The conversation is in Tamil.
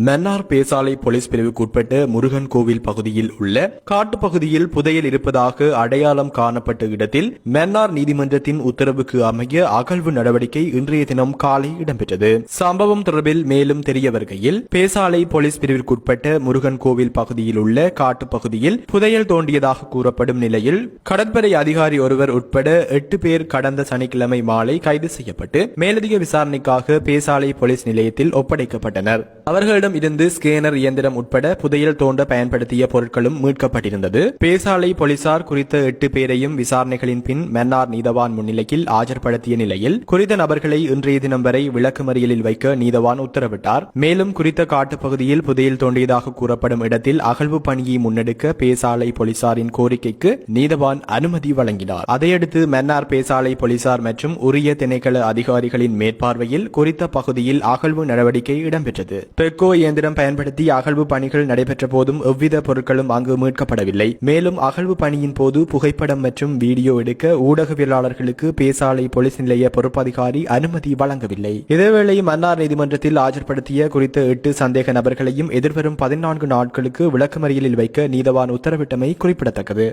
மன்னார் பேசாலை போலீஸ் பிரிவுக்குட்பட்ட முருகன் கோவில் பகுதியில் உள்ள காட்டுப்பகுதியில் புதையல் இருப்பதாக அடையாளம் காணப்பட்ட இடத்தில் மன்னார் நீதிமன்றத்தின் உத்தரவுக்கு அமைய அகழ்வு நடவடிக்கை இன்றைய தினம் காலை இடம்பெற்றது. சம்பவம் தொடர்பில் மேலும் தெரிய வருகையில் பேசாலை போலீஸ் பிரிவிற்குட்பட்ட முருகன் கோவில் பகுதியில் உள்ள காட்டுப்பகுதியில் புதையல் தோண்டியதாக கூறப்படும் நிலையில் கடற்படை அதிகாரி ஒருவர் உட்பட 8 பேர் கடந்த சனிக்கிழமை மாலை கைது செய்யப்பட்டு மேலதிக விசாரணைக்காக பேசாலை போலீஸ் நிலையத்தில் ஒப்படைக்கப்பட்டனர். அவர்களிடம் இருந்து ஸ்கேனர் இயந்திரம் உட்பட புதையல் தோண்ட பயன்படுத்திய பொருட்களும் மீட்கப்பட்டிருந்தது. பேசாலை போலீசார் குறித்த 8 பேரையும் விசாரணைகளின் பின் மன்னார் நீதவான் முன்னிலையில் ஆஜர்படுத்திய நிலையில் குறித்த நபர்களை இன்றைய தினம் வரை விளக்குமறியலில் வைக்க நீதவான் உத்தரவிட்டார். மேலும் குறித்த காட்டுப்பகுதியில் புதையல் தோண்டியதாக கூறப்படும் இடத்தில் அகழ்வு பணியை முன்னெடுக்க பேசாலை போலீசாரின் கோரிக்கைக்கு நீதவான் அனுமதி வழங்கினார். அதையடுத்து மன்னார் பேசாலை போலீசார் மற்றும் உரிய திணைக்கள அதிகாரிகளின் மேற்பார்வையில் குறித்த பகுதியில் அகழ்வு நடவடிக்கை இடம்பெற்றது. பெக்கோ இயந்திரம் பயன்படுத்தி அகழ்வு பணிகள் நடைபெற்ற போதும் எவ்வித பொருட்களும் அங்கு மீட்கப்படவில்லை. மேலும் அகழ்வு பணியின் போது புகைப்படம் மற்றும் வீடியோ எடுக்க ஊடகவியலாளர்களுக்கு பேசாலை போலீஸ் நிலைய பொறுப்பதிகாரி அனுமதி வழங்கவில்லை. இதேவேளை மன்னார் நீதிமன்றத்தில் ஆஜர்படுத்திய குறித்த 8 சந்தேக நபர்களையும் எதிர்வரும் 14 நாட்களுக்கு விளக்கமறியலில் வைக்க நீதவான் உத்தரவிட்டமை குறிப்பிடத்தக்கது.